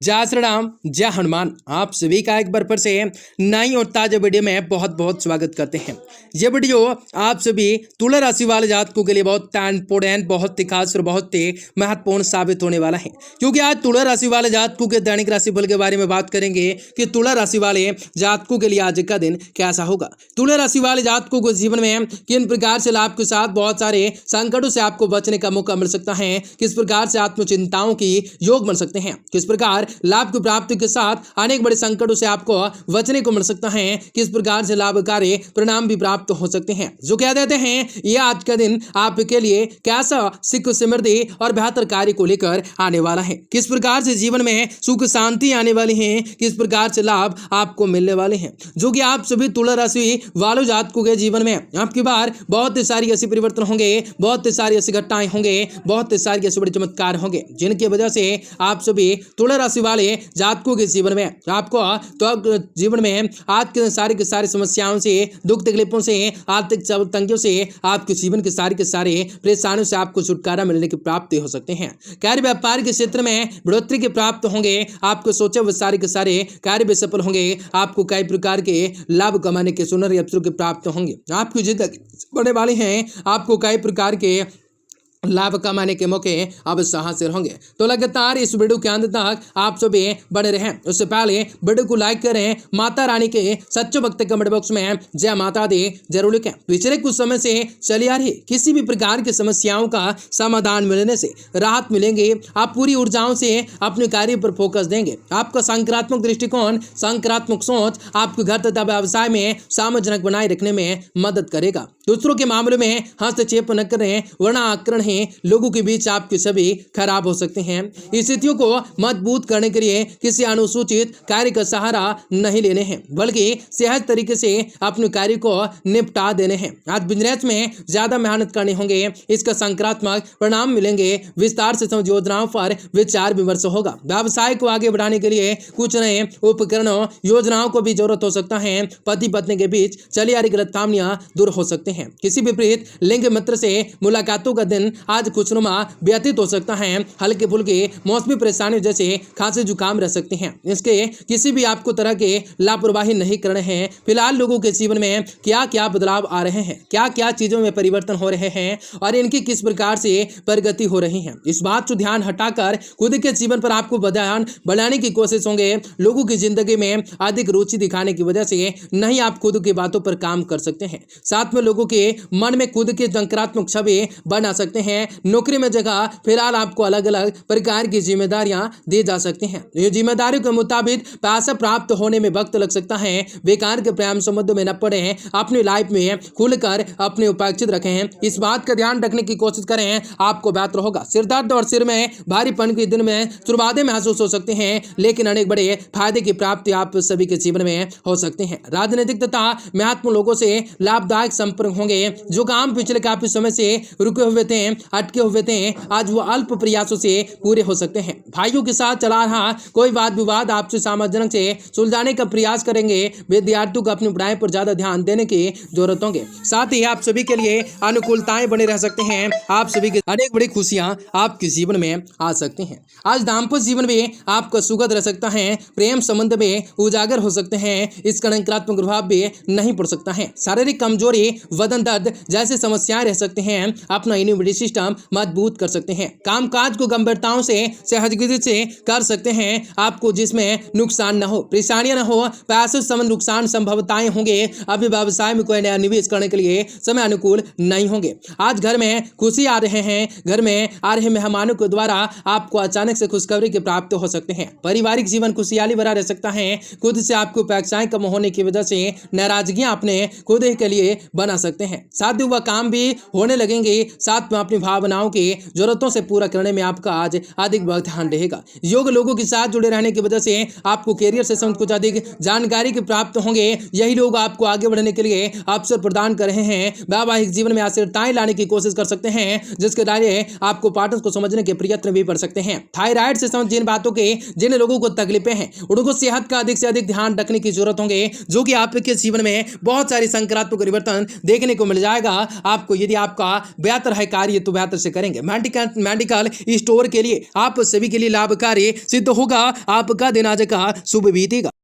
जय श्री राम, जय हनुमान। आप सभी का एक बार फिर से नई और ताजा वीडियो में बहुत बहुत स्वागत करते हैं। ये वीडियो आप सभी तुला राशि वाले जातकों के लिए बहुत इंपोर्टेंट, बहुत ही खास और बहुत ही महत्वपूर्ण साबित होने वाला है, क्योंकि आज तुला राशि वाले जातकों के दैनिक राशिफल के बारे में बात करेंगे कि तुला राशि वाले जातकों के लिए आज का दिन कैसा होगा। तुला राशि वाले जातकों को जीवन में किन प्रकार से लाभ के साथ बहुत सारे संकटों से आपको बचने का मौका मिल सकता है, किस प्रकार से आत्मचिंताओं की योग बन सकते हैं, किस प्रकार लाभ की प्राप्ति के साथ अनेक बड़े संकटों से आपको बचने को मिल सकता है, किस प्रकार से लाभकारी परिणाम भी प्राप्त हो सकते हैं। जो कह देते हैं ये आज का दिन आपके लिए कैसा सुख समृद्धि और बेहतर कार्य को लेकर आने वाला है, किस प्रकार से जीवन में सुख शांति आने वाली है, किस प्रकार से लाभ आपको मिलने वाले हैं। जो कि आप सभी तुला राशि वालों जातकों के जीवन में आपकी बार बहुत सारी ऐसी परिवर्तन होंगे, बहुत सारी ऐसी घटनाएं होंगे, बहुत सारी ऐसे बड़े चमत्कार होंगे, जिनकी वजह से आप सभी तुला राशि वाले जातकों के जीवन में आपको तो जीवन में आज के सारी समस्याओं से, दुख तकलीफों से, आर्थिक तंगियों से, आपके जीवन के सारे परेशानियों से आपको छुटकारा मिलने की प्राप्ति हो सकते हैं। कार्य व्यापार के क्षेत्र में बढ़ोतरी के प्राप्त होंगे, आपको सोचे हुए सारे कार्य भी सफल होंगे, आपको कई प्रकार के लाभ कमाने के सुनहरे अवसरों के प्राप्त होंगे, आपकी जिंदगी बढ़ने वाली है, आपको कई प्रकार के लाभ कमाने के मौके अब हासिल होंगे। तो लगातार इस वीडियो के अंत तक आप सभी बने रहें। उससे पहले वीडियो को लाइक करें, माता रानी के सच्चे भक्त कमेंट बॉक्स में जय माता दी जरूर लिखें। पिछले कुछ समय से चली आ रही किसी भी प्रकार की समस्याओं का समाधान मिलने से राहत मिलेंगे। आप पूरी ऊर्जाओं से अपने कार्य पर फोकस देंगे। आपका सकारात्मक दृष्टिकोण, सकारात्मक सोच आपके घर तथा व्यवसाय में सामंजस्य बनाए रखने में मदद करेगा। दूसरों के मामले में हस्तक्षेप न करें, वरना आक्रमण लोगों के बीच आपके सभी खराब हो सकते हैं। स्थितियों को मजबूत करने के लिए किसी अनुसूचित कार्य का सहारा नहीं लेने हैं, बल्कि सहज तरीके से अपने कार्य को निपटा देने हैं। आज बिजनेस में ज्यादा मेहनत करने होंगे, इसका सकारात्मक परिणाम मिलेंगे। विस्तार से योजनाओं पर विचार विमर्श होगा। व्यवसाय को आगे बढ़ाने के लिए कुछ नए उपकरणों, योजनाओं को भी जरूरत हो सकता है। पति पत्नी के बीच चली आ रही गलतफहमियां दूर हो सकते हैं। किसी विपरीत लिंग मित्र से मुलाकातों का दिन आज खुशनुमा व्यतीत हो सकता है। हल्के फुल्के मौसमी परेशानियों जैसे खांसी जुकाम रह सकते हैं। इसके किसी भी आपको तरह के लापरवाही नहीं करने हैं। फिलहाल लोगों के जीवन में क्या क्या बदलाव आ रहे हैं, क्या क्या चीजों में परिवर्तन हो रहे हैं और इनकी किस प्रकार से प्रगति हो रही है, इस बात को ध्यान हटाकर खुद के जीवन पर आपको ध्यान बढ़ाने की कोशिश होंगे। लोगों की जिंदगी में अधिक रुचि दिखाने की वजह से नहीं आप खुद की बातों पर काम कर सकते हैं। साथ में लोगों के मन में खुद की नकारात्मक छवि बना सकते हैं। नौकरी में जगह फिलहाल आपको अलग अलग प्रकार की जिम्मेदारियां दी जा सकती हैं। ये जिम्मेदारियों के मुताबिक पैसा प्राप्त होने में वक्त लग सकता है। बेकार के प्रेम संबंधों में न पड़े, अपनी लाइफ में खुलकर अपने उपेक्षित रखें। इस बात का ध्यान रखने की कोशिश करें, आपको बेहतर होगा। सिर दर्द और सिर में भारीपन के दिन में शुरुआतें महसूस हो सकते हैं, लेकिन अनेक बड़े फायदे की प्राप्ति आप सभी के जीवन में हो सकते हैं। राजनीतिक तथा महत्वपूर्ण लोगों से लाभदायक संपर्क होंगे। जो काम पिछले काफी समय से रुके हुए थे, अटके हुए थे, आज वो अल्प प्रयासों से पूरे हो सकते हैं। भाइयों के साथ चला रहा कोई वाद विवाद आपसे सामंजस्य से सुलझाने का प्रयास करेंगे। विद्यार्थियों को अपनी पढ़ाई पर ज्यादा ध्यान देने की जरूरत होंगे। साथ ही आप सभी के लिए अनुकूलताएं बने रह सकते हैं। आप सभी के अनेक बड़ी खुशियां आपके जीवन में आ सकती हैं। आज दाम्पत्य जीवन में आपका सुखद रह सकता है। प्रेम संबंध में उजागर हो सकते हैं। इसका नकारात्मक प्रभाव भी नहीं पड़ सकता है। शारीरिक कमजोरी, वजन दर्द जैसी समस्याएं रह सकते हैं। अपना इम्यूनिटी सिस्टम मजबूत कर सकते हैं। कामकाज को गंभीरताओं से सहजगिरी से कर सकते हैं। आपको जिसमें नुकसान न हो, परेशानियां न हो, पैसे संबंध नुकसान संभवताएं होंगे। अभी व्यवसाय में कोई नया निवेश करने के लिए समय अनुकूल नहीं होंगे। आज घर में खुशी आ रहे हैं। घर में आ रहे मेहमानों के द्वारा आपको अचानक से खुशखबरी की प्राप्त हो सकते हैं। पारिवारिक जीवन खुशहाली भरा रह सकता है। खुद से आपको अपेक्षाएं कम होने की वजह से नाराजगियां अपने खुद के लिए बना सकते हैं। साथ ही वह काम भी होने लगेंगे। साथ में अपनी भावनाओं की जरूरतों से पूरा करने में आपका आज अधिक ध्यान रहेगा। योग लोगों के साथ जुड़े रहने की वजह से आपको कैरियर से संबंधित कुछ अधिक जानकारी के प्राप्त होंगे। यही लोग आपको आगे बढ़ने के लिए अवसर प्रदान कर रहे हैं। वैवाहिक जीवन में अस्थिरताएं लाने की कोशिश कर सकते हैं, जिसके लिए आपको पार्टनर को समझने के प्रयत्न भी कर सकते हैं। थायराइड से संबंधित जिन बातों के जिन लोगों को तकलीफें हैं, उनको सेहत का अधिक से अधिक ध्यान रखने की जरूरत होंगे, जो कि आपके जीवन में बहुत सारी सकारात्मक परिवर्तन देखने को मिल जाएगा। आपको यदि आपका बेहतर है कार्य तो बेहतर से करेंगे। मेडिकल स्टोर के लिए आप सभी के लिए लाभकारी सिद्ध होगा। आपका दिन आज का शुभ बीतेगा।